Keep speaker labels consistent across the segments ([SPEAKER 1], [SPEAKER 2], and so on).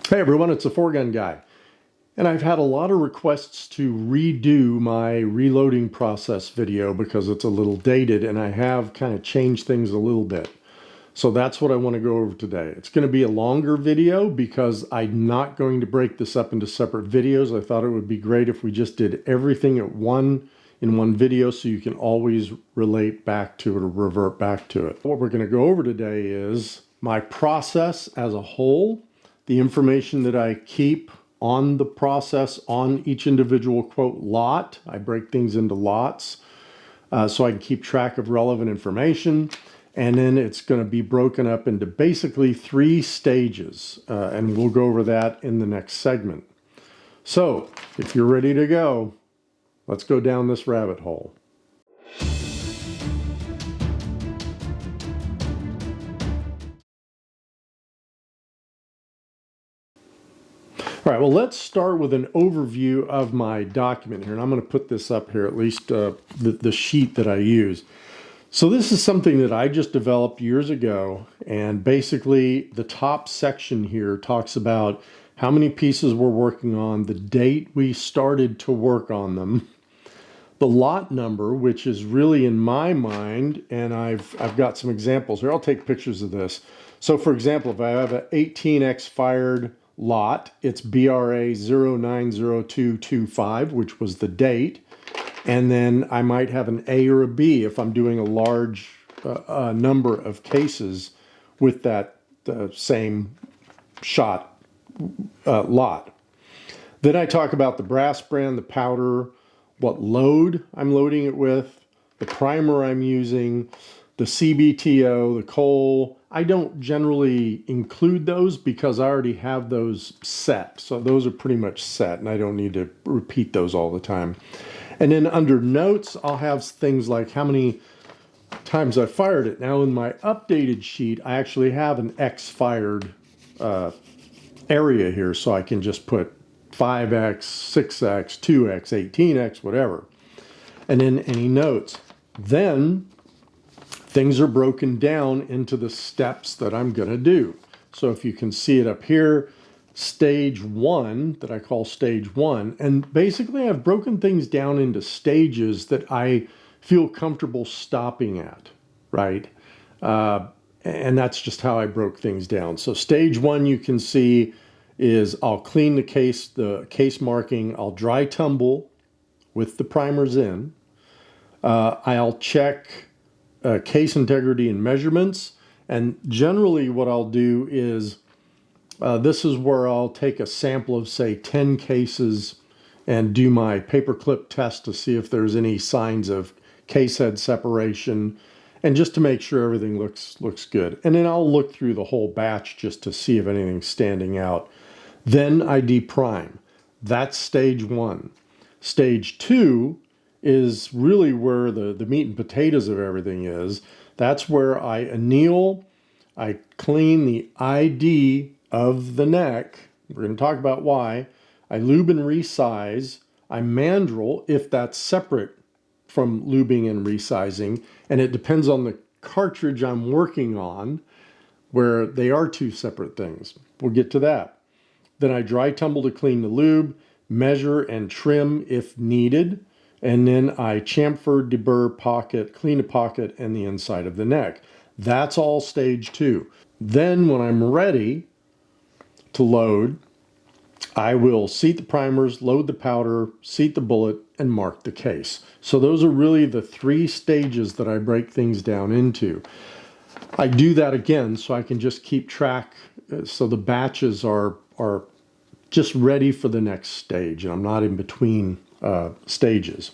[SPEAKER 1] Hey everyone, it's the 4-Gun Guy. And I've had a lot of requests to redo my reloading process video because it's a little dated and I have kind of changed things a little bit. So that's what I want to go over today. It's going to be a longer video because I'm not going to break this up into separate videos. I thought it would be great if we just did everything in one video so you can always relate back to it or revert back to it. What we're going to go over today is my process as a whole, the information that I keep on the process on each individual quote lot. I break things into lots so I can keep track of relevant information. And then it's going to be broken up into basically 3 stages. And we'll go over that in the next segment. So if you're ready to go, let's go down this rabbit hole. All right, well, let's start with an overview of my document here. And I'm going to put this up here, at least the sheet that I use. So this is something that I just developed years ago. And basically, the top section here talks about how many pieces we're working on, the date we started to work on them, the lot number, which is really in my mind, and I've got some examples here. I'll take pictures of this. So for example, if I have an 18X fired lot, it's BRA 090225, which was the date. And then I might have an A or a B if I'm doing a large number of cases with that same shot lot. Then I talk about the brass brand, the powder, what load I'm loading it with, the primer I'm using, the CBTO, the coal. I don't generally include those because I already have those set. So those are pretty much set and I don't need to repeat those all the time. And then under notes, I'll have things like how many times I fired it. Now in my updated sheet, I actually have an X fired area here. So I can just put 5X, 6X, 2X, 18X, whatever. And then any notes. Then things are broken down into the steps that I'm going to do. So if you can see it up here, stage 1 that I call stage 1. And basically I've broken things down into stages that I feel comfortable stopping at, right? And that's just how I broke things down. So stage 1 you can see is I'll clean the case marking, I'll dry tumble with the primers in. I'll check case integrity and measurements. And generally what I'll do is this is where I'll take a sample of, say, 10 cases and do my paperclip test to see if there's any signs of case head separation and just to make sure everything looks good. And then I'll look through the whole batch just to see if anything's standing out. Then I deprime. That's stage 1. Stage 2 is really where the meat and potatoes of everything is. That's where I anneal, I clean the ID of the neck. We're going to talk about why. I lube and resize. I mandrel if that's separate from lubing and resizing. And it depends on the cartridge I'm working on, where they are 2 separate things. We'll get to that. Then I dry tumble to clean the lube, measure and trim if needed. And then I chamfer, deburr, pocket, clean the pocket and the inside of the neck. That's all stage 2. Then when I'm ready to load, I will seat the primers, load the powder, seat the bullet, and mark the case. So those are really the 3 stages that I break things down into. I do that again so I can just keep track so the batches are just ready for the next stage and I'm not in between stages.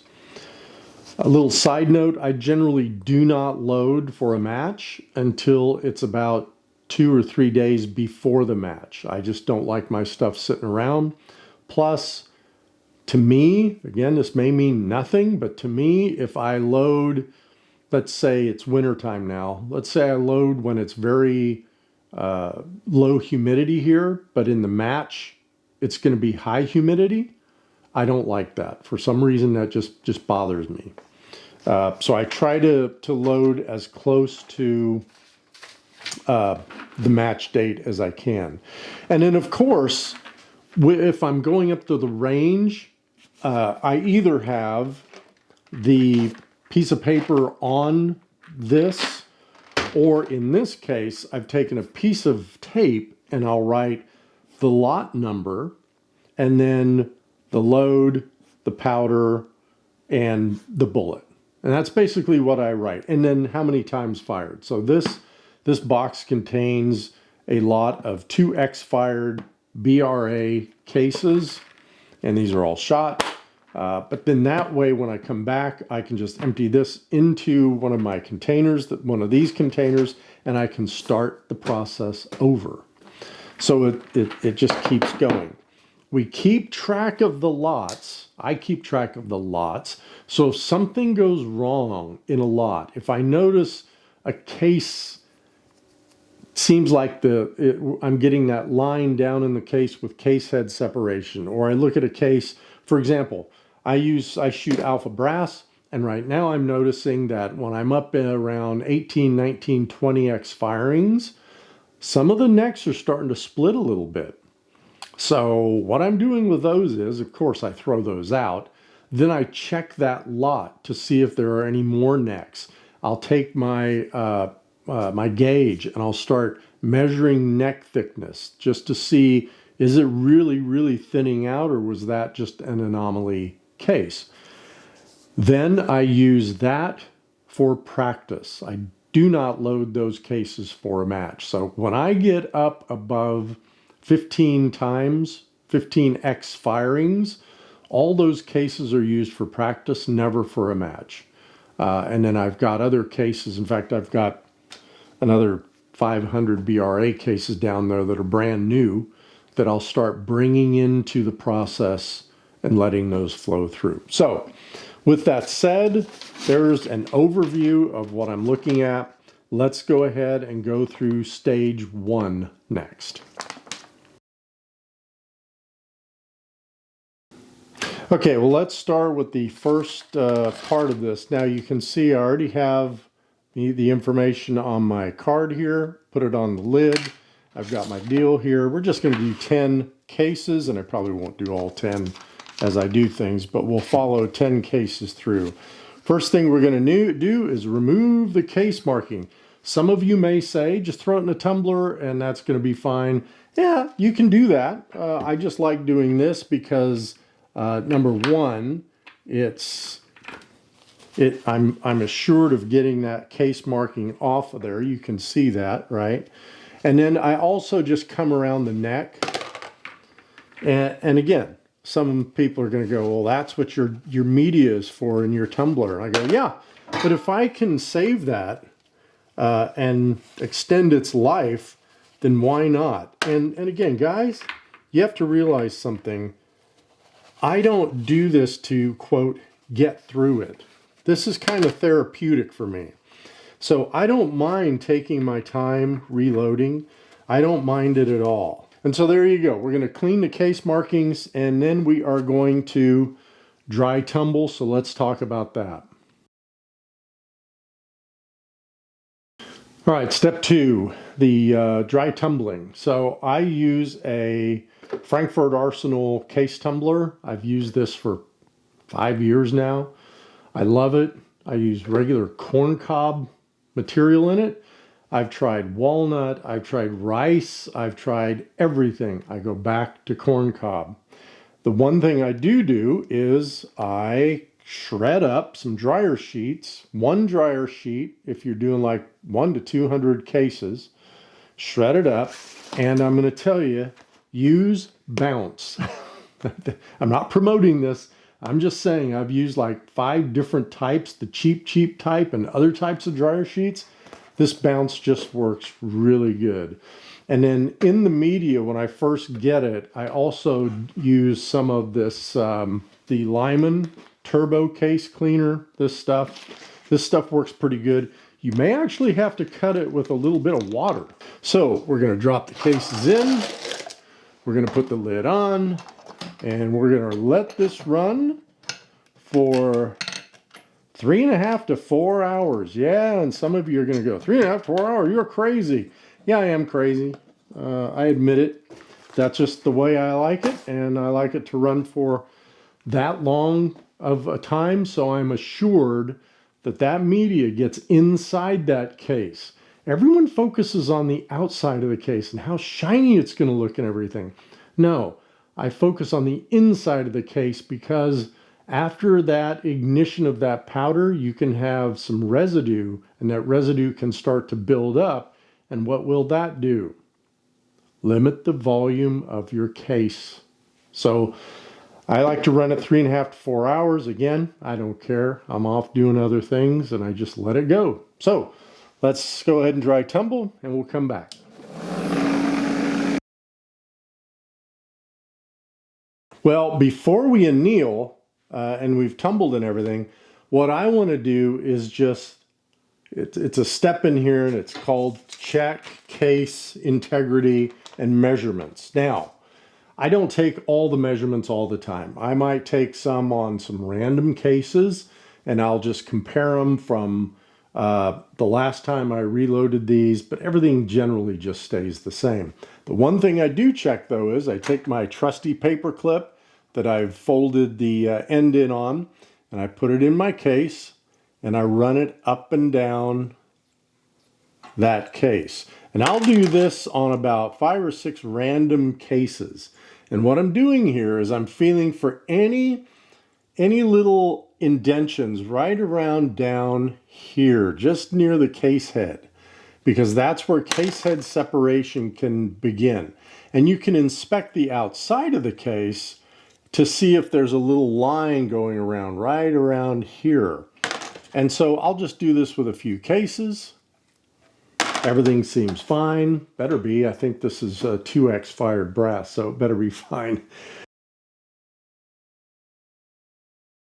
[SPEAKER 1] A little side note, I generally do not load for a match until it's about 2 or 3 days before the match. I just don't like my stuff sitting around. Plus, to me, again, this may mean nothing, but to me, if I load, let's say it's wintertime now, let's say I load when it's very low humidity here, but in the match, it's going to be high humidity. I don't like that. For some reason, that just bothers me. So I try to load as close to the match date as I can. And then of course, if I'm going up to the range, I either have the piece of paper on this, or in this case, I've taken a piece of tape and I'll write the lot number and then the load, the powder, and the bullet. And that's basically what I write. And then how many times fired. So this box contains a lot of 2x fired BRA cases, and these are all shot. But then that way, when I come back, I can just empty this into one of my containers, one of these containers, and I can start the process over. So it just keeps going. We keep track of the lots. I keep track of the lots. So if something goes wrong in a lot, if I notice a case seems like I'm getting that line down in the case with case head separation, or I look at a case, for example, I shoot alpha brass, and right now I'm noticing that when I'm up in around 18, 19, 20x firings, some of the necks are starting to split a little bit. So what I'm doing with those is, of course, I throw those out. Then I check that lot to see if there are any more necks. I'll take my my gauge and I'll start measuring neck thickness just to see, is it really, really thinning out, or was that just an anomaly case? Then I use that for practice. I do not load those cases for a match. So when I get up above 15 times, 15x firings, all those cases are used for practice, never for a match. And then I've got other cases. In fact, I've got another 500 BRA cases down there that are brand new that I'll start bringing into the process and letting those flow through. So with that said, there's an overview of what I'm looking at. Let's go ahead and go through stage 1 next. Okay, well, let's start with the first part of this. Now you can see I already have the information on my card here, put it on the lid. I've got my deal here. We're just going to do 10 cases, and I probably won't do all 10 as I do things, but we'll follow 10 cases through. First thing we're going to do is remove the case marking. Some of you may say, just throw it in a tumbler and that's going to be fine. Yeah, you can do that. I just like doing this because number one, I'm assured of getting that case marking off of there. You can see that, right? And then I also just come around the neck. And again, some people are going to go, well, that's what your media is for in your tumbler. And I go, yeah, but if I can save that and extend its life, then why not? And again, guys, you have to realize something. I don't do this to, quote, get through it. This is kind of therapeutic for me. So I don't mind taking my time reloading. I don't mind it at all. And so there you go. We're going to clean the case markings and then we are going to dry tumble. So let's talk about that. All right, step 2, the dry tumbling. So I use a Frankfurt Arsenal case tumbler. I've used this for 5 years now. I love it. I use regular corn cob material in it. I've tried walnut, I've tried rice, I've tried everything. I go back to corn cob. The one thing I do is I shred up some dryer sheets, one dryer sheet, if you're doing like 1 to 200 cases, shred it up, and I'm going to tell you, use Bounce. I'm not promoting this. I'm just saying I've used like 5 different types, the cheap type and other types of dryer sheets. This Bounce just works really good. And then in the media, when I first get it, I also use some of this, the Lyman Turbo Case Cleaner, this stuff. This stuff works pretty good. You may actually have to cut it with a little bit of water. So we're going to drop the cases in. We're going to put the lid on. And we're going to let this run for 3.5 to 4 hours. Yeah, and some of you are going to go, 3.5 to 4 hours, you're crazy. Yeah, I am crazy. I admit it. That's just the way I like it, and I like it to run for that long of a time, so I'm assured that that media gets inside that case. Everyone focuses on the outside of the case and how shiny it's going to look and everything. No, I focus on the inside of the case because after that ignition of that powder, you can have some residue, and that residue can start to build up. And what will that do? Limit the volume of your case. So I like to run it 3.5 to 4 hours. Again, I don't care. I'm off doing other things and I just let it go. So let's go ahead and dry tumble and we'll come back. Well, before we anneal and we've tumbled and everything, what I want to do is just, it's a step in here and it's called check case integrity and measurements. Now, I don't take all the measurements all the time. I might take some on some random cases and I'll just compare them from the last time I reloaded these, but everything generally just stays the same. The one thing I do check though is I take my trusty paper clip that I've folded the end in on and I put it in my case and I run it up and down that case. And I'll do this on about 5 or 6 random cases. And what I'm doing here is I'm feeling for any little indentions right around down here, just near the case head, because that's where case head separation can begin. And you can inspect the outside of the case to see if there's a little line going around right around here. And so I'll just do this with a few cases. Everything seems fine. Better be. I think this is 2X fired brass, so it better be fine.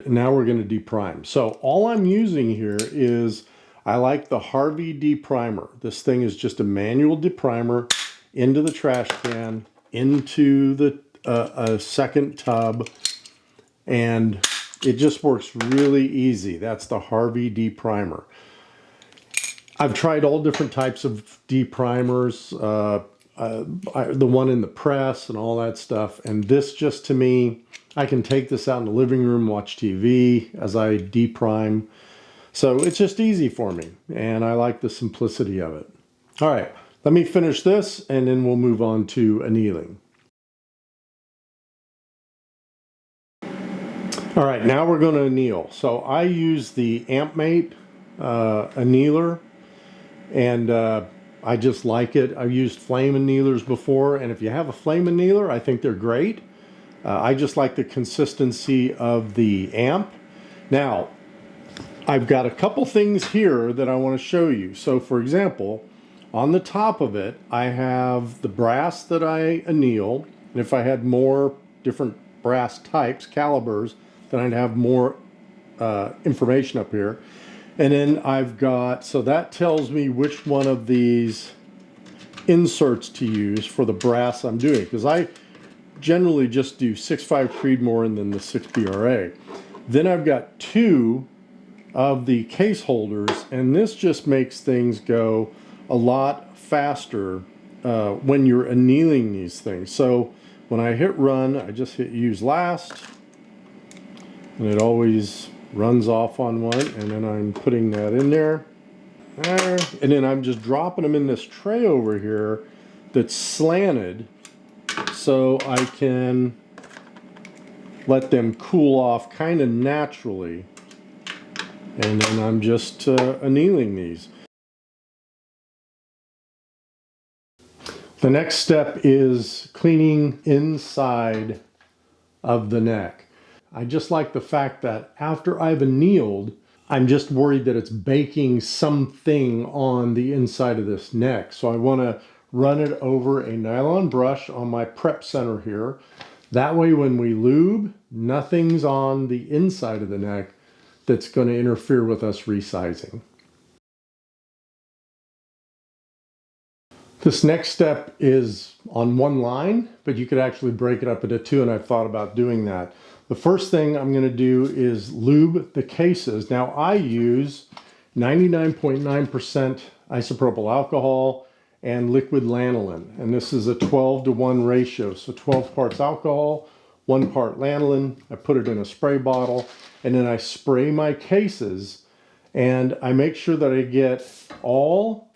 [SPEAKER 1] Now we're going to deprime. So all I'm using here is, I like the Harvey deprimer. This thing is just a manual deprimer into the trash can, into the a second tub, and it just works really easy. That's the Harvey deprimer. I've tried all different types of deprimers, the one in the press and all that stuff. And this just, to me, I can take this out in the living room, watch TV as I deprime. So it's just easy for me. And I like the simplicity of it. All right, let me finish this and then we'll move on to annealing. All right, now we're going to anneal. So I use the AmpMate annealer. And I just like it. I've used flame annealers before, and if you have a flame annealer, I think they're great. I just like the consistency of the amp. Now, I've got a couple things here that I want to show you. So for example, on the top of it, I have the brass that I anneal. And if I had more different brass types, calibers, then I'd have more information up here. And then I've got, so that tells me which one of these inserts to use for the brass I'm doing, because I generally just do 6.5 Creedmoor and then the 6BRA. Then I've got 2 of the case holders, and this just makes things go a lot faster when you're annealing these things. So when I hit run, I just hit use last, and it always runs off on one, and then I'm putting that in there. And then I'm just dropping them in this tray over here that's slanted so I can let them cool off kind of naturally. And then I'm just annealing these. The next step is cleaning inside of the neck. I just like the fact that after I've annealed, I'm just worried that it's baking something on the inside of this neck. So I want to run it over a nylon brush on my prep center here. That way when we lube, nothing's on the inside of the neck that's going to interfere with us resizing. This next step is on one line, but you could actually break it up into 2, and I've thought about doing that. The first thing I'm going to do is lube the cases. Now I use 99.9% isopropyl alcohol and liquid lanolin. And this is a 12-to-1 ratio. So 12 parts alcohol, 1 part lanolin. I put it in a spray bottle, and then I spray my cases, and I make sure that I get all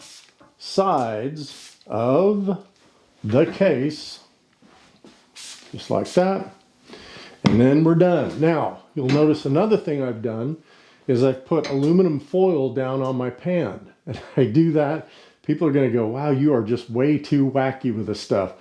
[SPEAKER 1] sides of the case, just like that. And then we're done. Now, you'll notice another thing I've done is I've put aluminum foil down on my pan. And I do that. People are going to go, wow, you are just way too wacky with this stuff.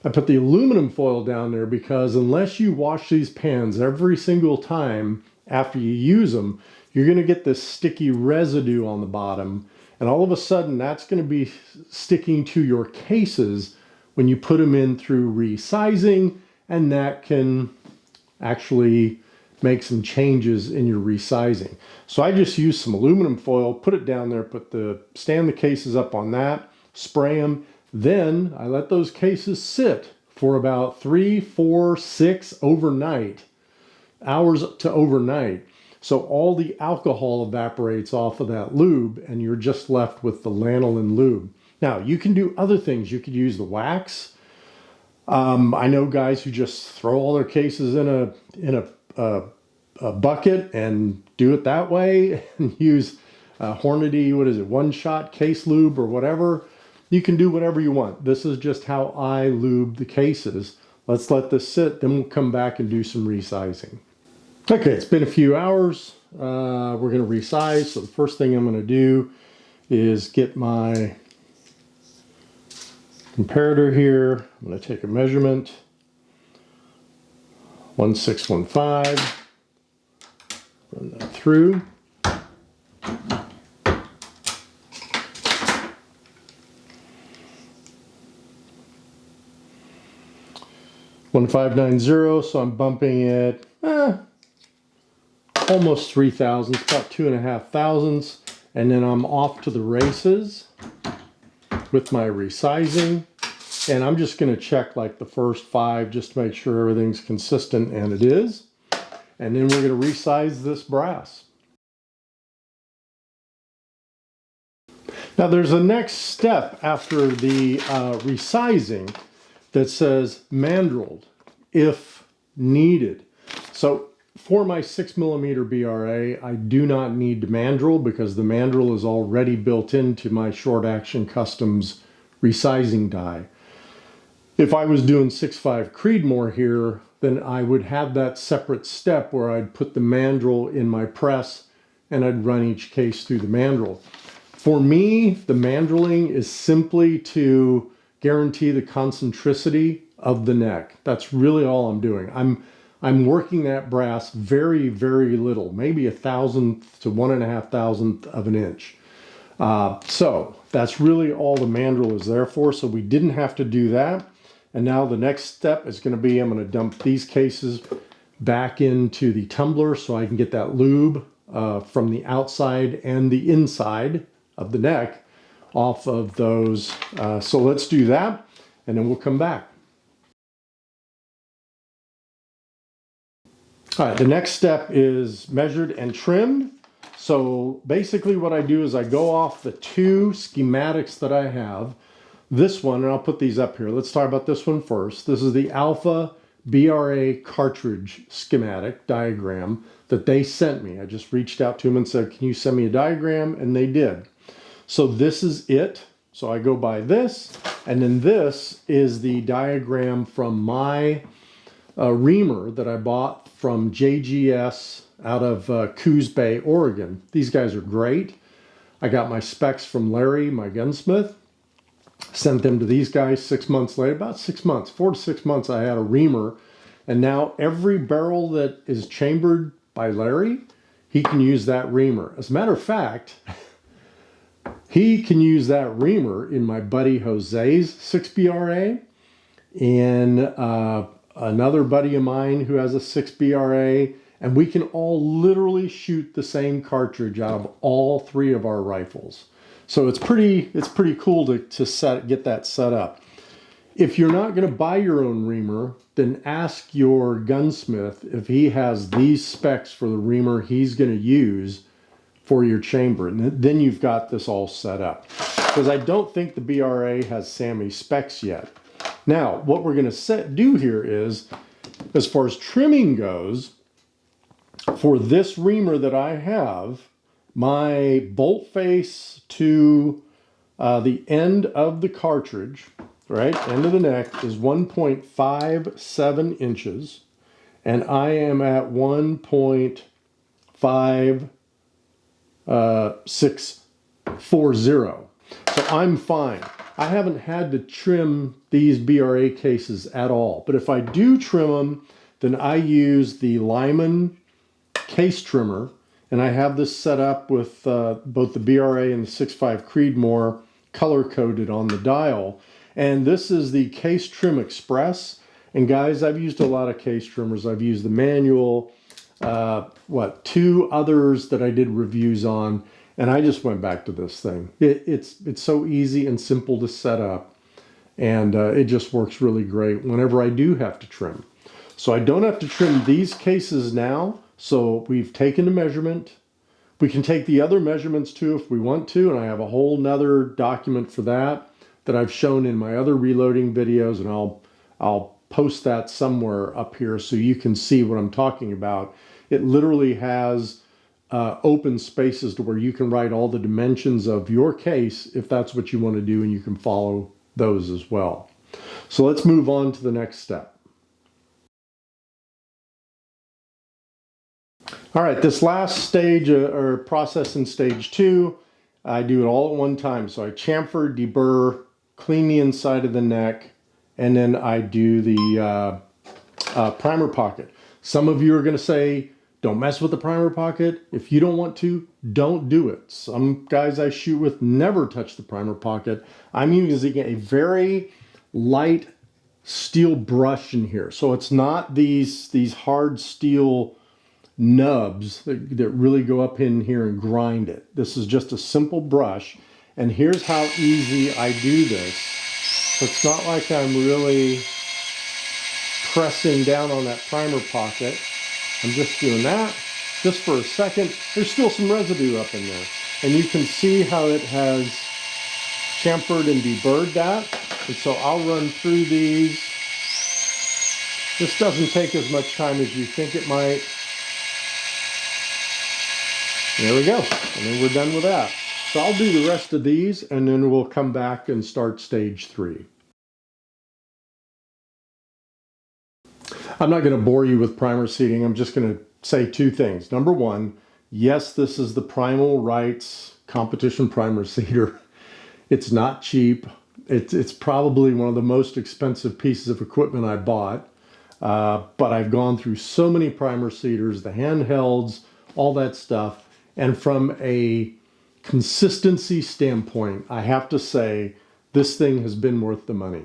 [SPEAKER 1] I put the aluminum foil down there because unless you wash these pans every single time after you use them, you're going to get this sticky residue on the bottom. And all of a sudden, that's going to be sticking to your cases when you put them in through resizing, and that can actually make some changes in your resizing. So I just use some aluminum foil, put it down there, stand the cases up on that, spray them. Then I let those cases sit for about 3, 4, 6 hours to overnight. So all the alcohol evaporates off of that lube, and you're just left with the lanolin lube. Now, you can do other things. You could use the wax. I know guys who just throw all their cases in a bucket and do it that way, and use Hornady, one-shot case lube or whatever. You can do whatever you want. This is just how I lube the cases. Let's let this sit, then we'll come back and do some resizing. Okay, it's been a few hours. We're going to resize. So the first thing I'm going to do is get my comparator here. I'm going to take a measurement. 1615. Run that through. $1,590, so I'm bumping it almost 3 thousandths, about 2.5 thousandths, and then I'm off to the races with my resizing. And I'm just going to check like the first 5 just to make sure everything's consistent, and it is. And then we're going to resize this brass. Now there's a next step after the resizing that says mandreled if needed. So for my 6mm BRA, I do not need to mandrel because the mandrel is already built into my Short Action Customs resizing die. If I was doing 6.5 Creedmoor here, then I would have that separate step where I'd put the mandrel in my press and I'd run each case through the mandrel. For me, the mandreling is simply to guarantee the concentricity of the neck. That's really all I'm doing. I'm working that brass very, very little, maybe 1,000th to 1.5 thousandth of an inch. So that's really all the mandrel is there for. So we didn't have to do that. And now the next step is going to be, I'm going to dump these cases back into the tumbler so I can get that lube from the outside and the inside of the neck off of those. So let's do that, and then we'll come back. All right, the next step is measured and trimmed. So basically what I do is I go off the 2 schematics that I have. This one, and I'll put these up here. Let's talk about this one first. This is the Alpha BRA cartridge schematic diagram that they sent me. I just reached out to them and said, can you send me a diagram? And they did. So this is it. So I go by this, and then this is the diagram from my reamer that I bought from JGS out of Coos Bay, Oregon. These guys are great. I got my specs from Larry, my gunsmith. Sent them to these guys 6 months later, about 6 months, 4 to 6 months, I had a reamer. And now every barrel that is chambered by Larry, he can use that reamer. As a matter of fact, he can use that reamer in my buddy Jose's 6BRA, and another buddy of mine who has a 6BRA, and we can all literally shoot the same cartridge out of all 3 of our rifles. So it's pretty cool to get that set up. If you're not going to buy your own reamer, then ask your gunsmith if he has these specs for the reamer he's going to use for your chamber. And then you've got this all set up. because I don't think the BRA has SAMI specs yet. Now, what we're going to do here is, as far as trimming goes, for this reamer that I have, my bolt face to the end of the cartridge, right, end of the neck, is 1.57 inches, and I am at 1.5640. So I'm fine. I haven't had to trim these BRA cases at all. But if I do trim them, then I use the Lyman case trimmer, and I have this set up with both the BRA and the 6.5 Creedmoor color-coded on the dial. And this is the Case Trim Express. And guys, I've used a lot of case trimmers. I've used the manual, two others that I did reviews on, and I just went back to this thing. It's so easy and simple to set up, and it just works really great whenever I do have to trim. So I don't have to trim these cases now. So we've taken the measurement. We can take the other measurements too if we want to, and I have a whole nother document for that I've shown in my other reloading videos, and I'll post that somewhere up here so you can see what I'm talking about. It literally has open spaces to where you can write all the dimensions of your case if that's what you want to do, and you can follow those as well. So let's move on to the next step. All right, this last stage or process in stage 2, I do it all at one time. So I chamfer, deburr, clean the inside of the neck, and then I do the primer pocket. Some of you are going to say, don't mess with the primer pocket. If you don't want to, don't do it. Some guys I shoot with never touch the primer pocket. I'm using a very light steel brush in here. So it's not these hard steel nubs that really go up in here and grind it. This is just a simple brush, and here's how easy I do this. So it's not like I'm really pressing down on that primer pocket. I'm just doing that just for a second. There's still some residue up in there, and you can see how it has chamfered and deburred that. And so I'll run through these. This doesn't take as much time as you think it might. There we go, and then we're done with that. So I'll do the rest of these, and then we'll come back and start stage 3. I'm not going to bore you with primer seating. I'm just going to say 2 things. Number 1, yes, this is the Primal Rights competition primer seeder. It's not cheap. It's probably one of the most expensive pieces of equipment I bought. But I've gone through so many primer seeders, the handhelds, all that stuff. And from a consistency standpoint, I have to say this thing has been worth the money.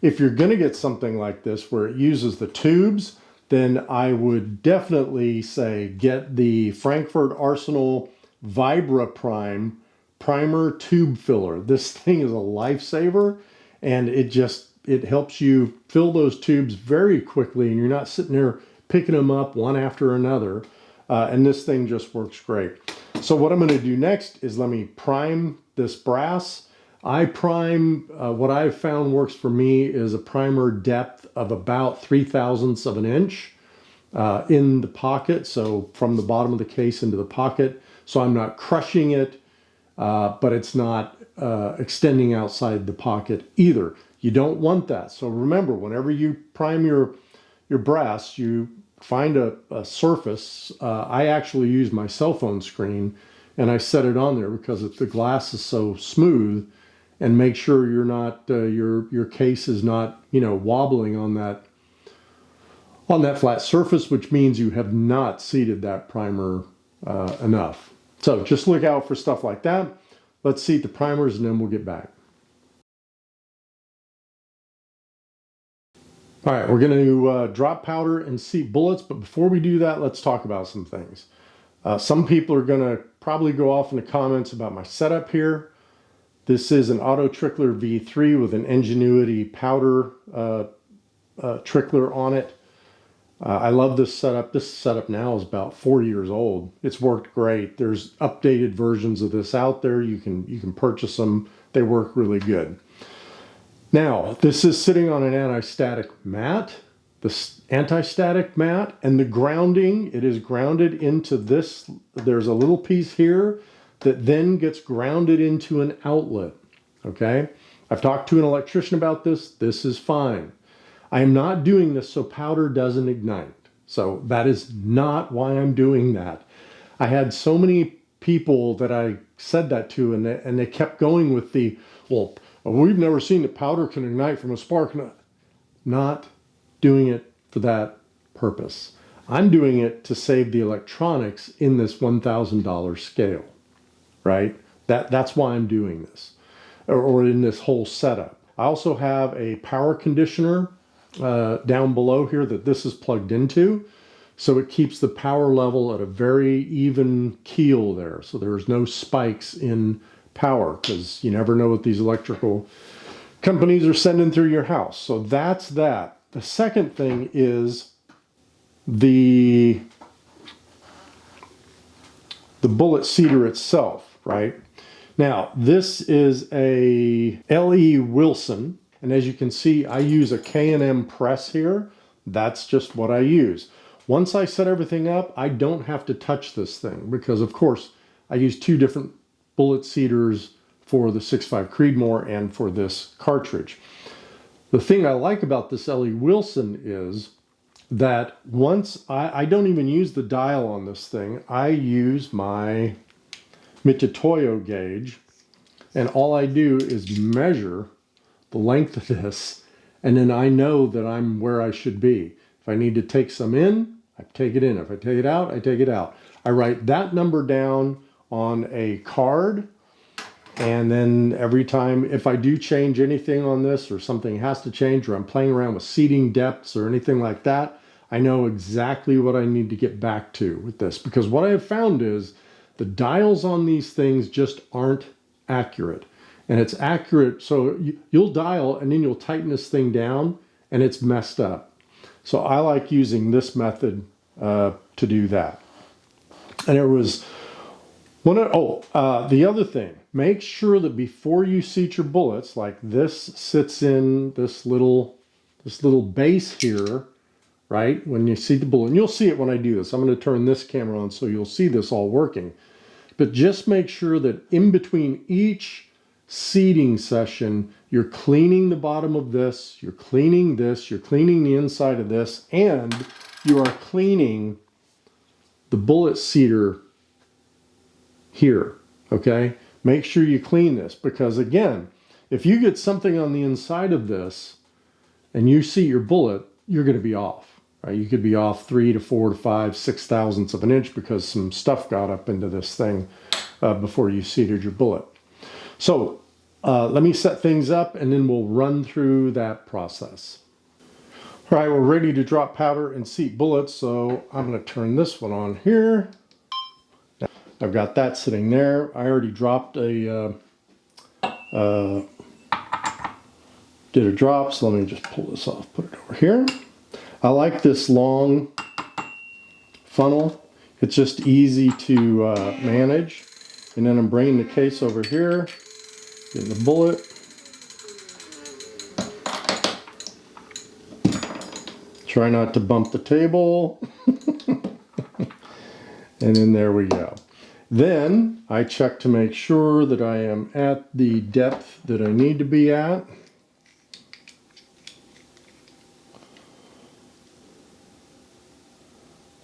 [SPEAKER 1] If you're going to get something like this where it uses the tubes, then I would definitely say get the Frankfurt Arsenal Vibra Prime primer tube filler. This thing is a lifesaver, and it helps you fill those tubes very quickly, and you're not sitting there picking them up one after another. And this thing just works great. So what I'm going to do next is let me prime this brass. I prime, what I've found works for me is a primer depth of about 3/1000ths of an inch in the pocket. So from the bottom of the case into the pocket. So I'm not crushing it, but it's not extending outside the pocket either. You don't want that. So remember, whenever you prime your brass, you find a surface. I actually use my cell phone screen, and I set it on there because the glass is so smooth, and make sure you're not your case is not wobbling on that flat surface, which means you have not seated that primer enough. So just look out for stuff like that. Let's seat the primers, and then we'll get back. All right, we're going to drop powder and seat bullets, but before we do that, let's talk about some things. Some people are going to probably go off in the comments about my setup here. This is an Auto Trickler V3 with an Ingenuity powder trickler on it. I love this setup. This setup now is about 4 years old. It's worked great. There's updated versions of this out there. You can purchase them. they work really good. Now, this is sitting on an anti-static mat. The anti-static mat and the grounding, it is grounded into this. There's a little piece here that then gets grounded into an outlet, okay? I've talked to an electrician about this. This is fine. I am not doing this so powder doesn't ignite. So that is not why I'm doing that. I had so many people that I said that to, and they kept going with the, well, we've never seen that powder can ignite from a spark. Not doing it for that purpose. I'm doing it to save the electronics in this $1,000 scale, right? That's why I'm doing this, or in this whole setup. I also have a power conditioner down below here that this is plugged into, so it keeps the power level at a very even keel there, so there's no spikes in power, because you never know what these electrical companies are sending through your house. So that's that. The second thing is the bullet seeder itself, right? Now, this is a L.E. Wilson, and as you can see, I use a K&M press here. That's just what I use. Once I set everything up, I don't have to touch this thing because, of course, I use two different bullet seeders for the 6.5 Creedmoor and for this cartridge. The thing I like about this L.E. Wilson is that once I don't even use the dial on this thing, I use my Mitutoyo gauge, and all I do is measure the length of this, and then I know that I'm where I should be. If I need to take some in, I take it in. If I take it out, I take it out. I write that number down on a card, and then every time, if I do change anything on this or something has to change, or I'm playing around with seating depths or anything like that, I know exactly what I need to get back to with this. Because what I have found is the dials on these things just aren't accurate. And it's accurate, so you'll dial and then you'll tighten this thing down and it's messed up. So I like using this method to do that. And it was the other thing, make sure that before you seat your bullets, like this sits in this little base here, right? When you seat the bullet, and you'll see it when I do this. I'm going to turn this camera on so you'll see this all working. But just make sure that in between each seating session, you're cleaning the bottom of this, you're cleaning this, you're cleaning the inside of this, and you are cleaning the bullet seeder here, okay? Make sure you clean this, because again, if you get something on the inside of this and you seat your bullet, you're going to be off, right? You could be off 3 to 4 to 5, 6 thousandths of an inch because some stuff got up into this thing before you seated your bullet. So let me set things up and then we'll run through that process. All right, we're ready to drop powder and seat bullets, so I'm going to turn this one on here. I've got that sitting there. I already dropped did a drop, so let me just pull this off, put it over here. I like this long funnel. It's just easy to manage. And then I'm bringing the case over here, getting the bullet. Try not to bump the table. And then there we go. Then I check to make sure that I am at the depth that I need to be at.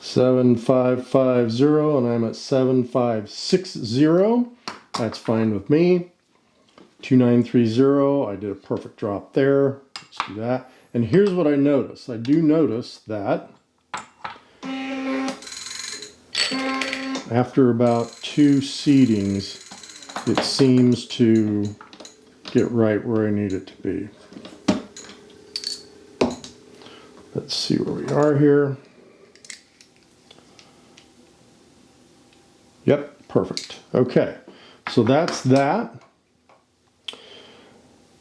[SPEAKER 1] .7550, and I'm at 7560. That's fine with me. 2930, I did a perfect drop there. Let's do that. And here's what I notice. I do notice that after about 2 seatings, it seems to get right where I need it to be. Let's see where we are here. Yep, perfect. Okay, so that's that.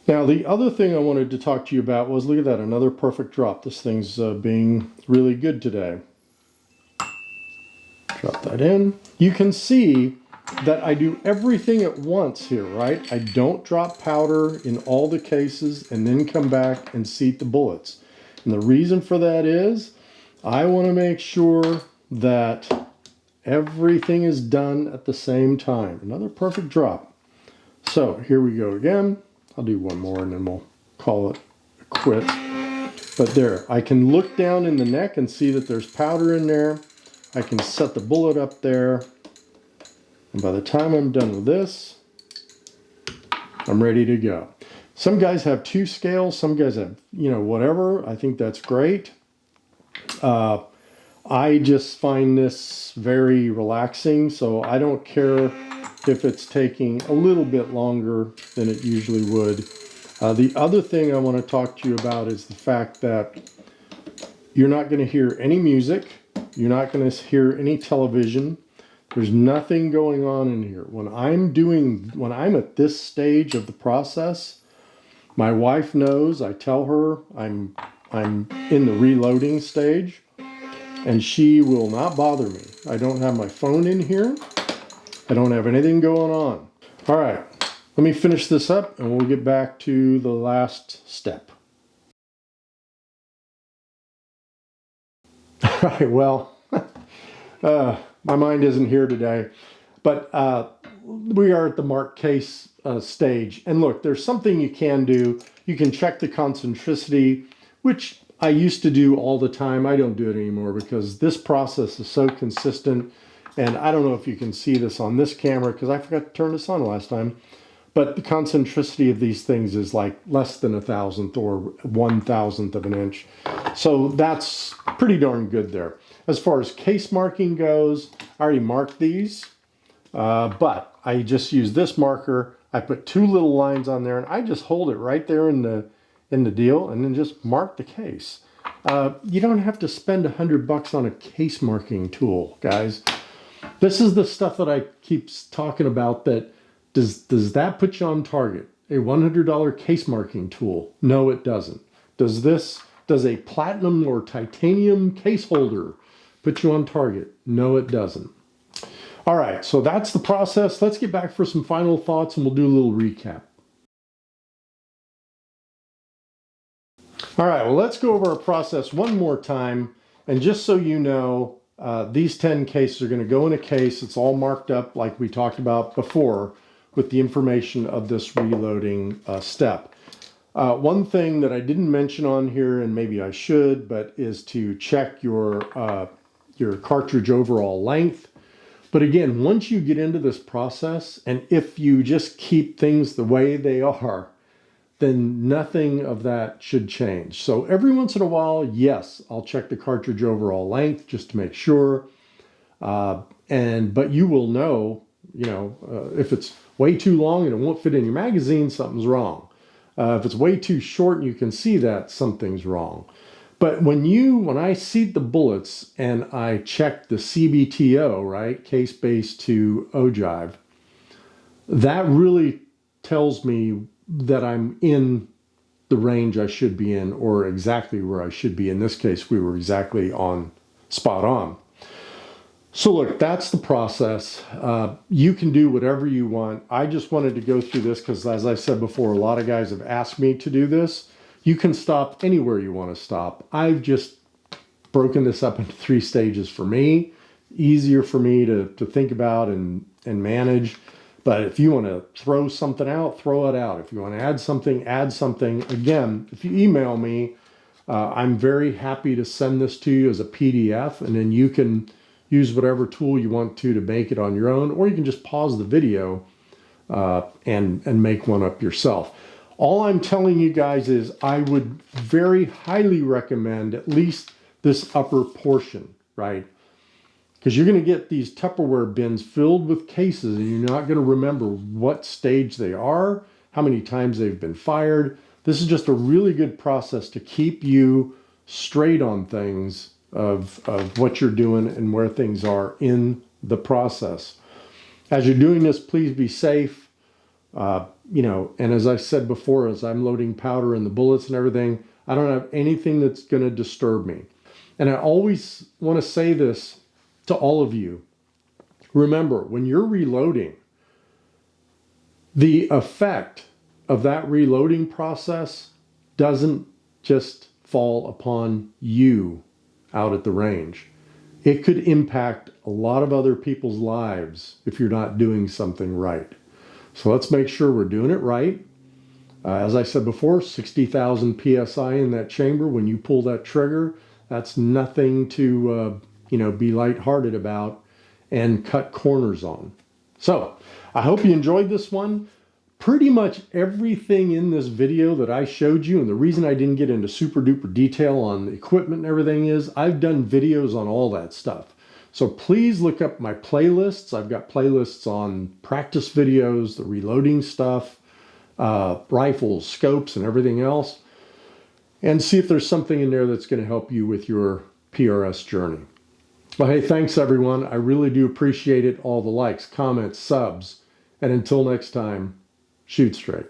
[SPEAKER 1] Now, the other thing I wanted to talk to you about was, look at that, another perfect drop. This thing's being really good today. Drop that in. You can see that I do everything at once here, right? I don't drop powder in all the cases and then come back and seat the bullets. And the reason for that is I want to make sure that everything is done at the same time. Another perfect drop. So here we go again. I'll do one more and then we'll call it a quit. But there, I can look down in the neck and see that there's powder in there. I can set the bullet up there. And by the time I'm done with this, I'm ready to go. Some guys have 2 scales. Some guys have, whatever. I think that's great. I just find this very relaxing, so I don't care if it's taking a little bit longer than it usually would. The other thing I want to talk to you about is the fact that you're not going to hear any music. You're not going to hear any television. There's nothing going on in here. When I'm at this stage of the process, my wife knows. I tell her I'm in the reloading stage, and she will not bother me. I don't have my phone in here. I don't have anything going on. All right, let me finish this up and we'll get back to the last step. All right, well, my mind isn't here today, but we are at the mark case stage. And look, there's something you can do. You can check the concentricity, which I used to do all the time. I don't do it anymore because this process is so consistent. And I don't know if you can see this on this camera because I forgot to turn this on last time. But the concentricity of these things is like less than 1,000th or 1,000th of an inch. So that's pretty darn good there. As far as case marking goes, I already marked these. But I just use this marker. I put 2 little lines on there and I just hold it right there in the deal and then just mark the case. You don't have to spend $100 on a case marking tool, guys. This is the stuff that I keep talking about. That does that put you on target? A $100 case marking tool? No, it doesn't. Does a platinum or titanium case holder put you on target? No, it doesn't. All right, so that's the process. Let's get back for some final thoughts and we'll do a little recap. All right, well, let's go over our process one more time. And just so you know, these 10 cases are going to go in a case. It's all marked up like we talked about before with the information of this reloading step. One thing that I didn't mention on here, and maybe I should, but is to check your cartridge overall length. But again, once you get into this process, and if you just keep things the way they are, then nothing of that should change. So every once in a while, yes, I'll check the cartridge overall length just to make sure. But you will know, if it's way too long and it won't fit in your magazine, something's wrong. If it's way too short and you can see that, something's wrong. But when I seat the bullets and I check the CBTO, right, case base to ogive, that really tells me that I'm in the range I should be in, or exactly where I should be. In this case, we were exactly spot on. So look, that's the process. You can do whatever you want. I just wanted to go through this because, as I said before, a lot of guys have asked me to do this. You can stop anywhere you want to stop. I've just broken this up into 3 stages for me. Easier for me to think about and manage. But if you want to throw something out, throw it out. If you want to add something, add something. Again, if you email me, I'm very happy to send this to you as a PDF, and then you can use whatever tool you want to make it on your own, or you can just pause the video and make one up yourself. All I'm telling you guys is I would very highly recommend at least this upper portion, right? Because you're going to get these Tupperware bins filled with cases and you're not going to remember what stage they are, how many times they've been fired. This is just a really good process to keep you straight on things of what you're doing and where things are in the process. As you're doing this, please be safe. And as I said before, as I'm loading powder and the bullets and everything, I don't have anything that's going to disturb me. And I always want to say this to all of you. Remember, when you're reloading, the effect of that reloading process doesn't just fall upon you out at the range. It could impact a lot of other people's lives if you're not doing something right. So let's make sure we're doing it right. As I said before, 60,000 PSI in that chamber. When you pull that trigger, that's nothing to be lighthearted about and cut corners on. So I hope you enjoyed this one. Pretty much everything in this video that I showed you, and the reason I didn't get into super duper detail on the equipment and everything is I've done videos on all that stuff. So please look up my playlists. I've got playlists on practice videos, the reloading stuff, rifles, scopes, and everything else, and see if there's something in there that's going to help you with your PRS journey. Well, hey, thanks everyone. I really do appreciate it. All the likes, comments, subs, and until next time, shoot straight.